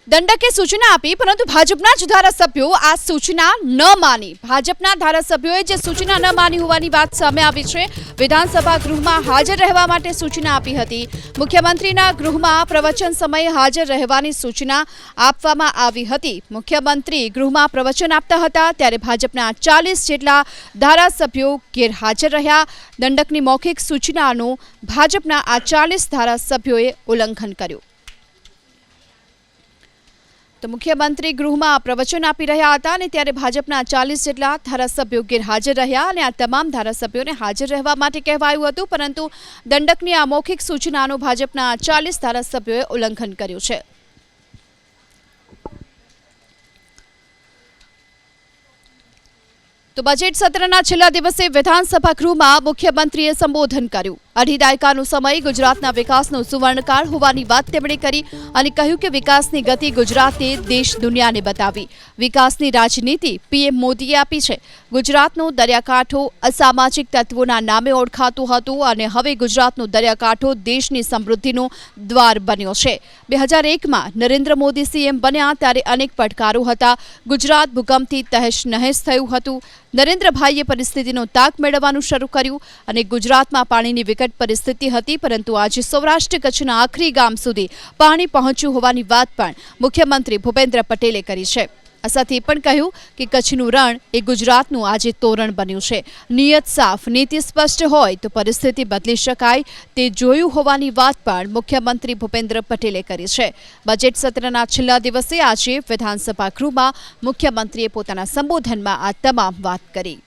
દંડકે સૂચના આપી પરંતુ ભાજપના જ ધારાસભ્યો આ સૂચના ન માની ભાજપના ધારાસભ્યોએ જે સૂચના ન માની હોવાની વાત સામે આવી છે। વિધાનસભા ગૃહમાં હાજર રહેવા માટે સૂચના આપી હતી। મુખ્યમંત્રીના ગૃહમાં પ્રવચન સમયે હાજર રહેવાની સૂચના આપવામાં આવી હતી। મુખ્યમંત્રી ગૃહમાં પ્રવચન આપતા હતા ત્યારે ભાજપના 40 જેટલા ધારાસભ્યો ગેરહાજર રહ્યા। દંડકની મૌખિક સૂચનાનું ભાજપના આ 40 ધારાસભ્યોએ ઉલ્લંઘન કર્યું। तो मुख्यमंत्री गृह में प्रवचन आपी रह्या हता अने त्यारे भाजपना 40 जेटला धारासभ्यो गैरहाजर रह्या अने आ तमाम धारासभ्योने हाजर रहेवा माटे कहेवायुं हतुं, परंतु दंडकनी आ मौखिक सूचनानुं भाजपना 40 धारासभ्योए उल्लंघन कर्युं छे। तो बजेट सत्रना छेल्ला दिवसे विधानसभा गृह में मुख्यमंत्रीए संबोधन कर्युं। अढ़ी दायकानो समय गुजरातना विकासनो सुवर्णकाळ होवानी वात तेमणे करी अने कह्युं के विकासनी गति गुजराते देश दुनियाने बतावी। विकासनी राजनीति पीएम मोदीए आपी छे। गुजरातनो दरियाकांठो असामाजिक तत्वोना नामे ओळखातो हतो अने हवे गुजरातनो दरियाकांठो देशनी समृद्धिनो द्वार बन्यो छे। 2001 में नरेन्द्र मोदी सीएम बन्या त्यारे अनेक પડકારો હતા। गुजरात भूकंपथी तहेश नहेश थयुं हतुं। नरेन्द्रभाईए परिस्थितिनो ताक मेळववानुं शरू कर्युं अने गुजरातमां पाणीनी विकट परिस्थिति हती, परंतु आज सौराष्ट्र कच्छना आखरी गाम सुधी पाणी पहोंच्युं होवानी वात पण मुख्यमंत्री भूपेन्द्र पटेले करी छे। आ साथे ए पण कह्युं के कच्छनुं रण ए गुजरातनुं आजे तोरण बन्युं छे। नियत साफ, नीति स्पष्ट होय तो परिस्थिति बदली शकाय ते जोयुं होवानी वात पण मुख्यमंत्री भूपेन्द्र पटेले करी छे। बजेट सत्रना छेल्ला दिवसे आज विधानसभा गृहमां मुख्यमंत्रीए पोताना संबोधनमां आ तमाम वात करी।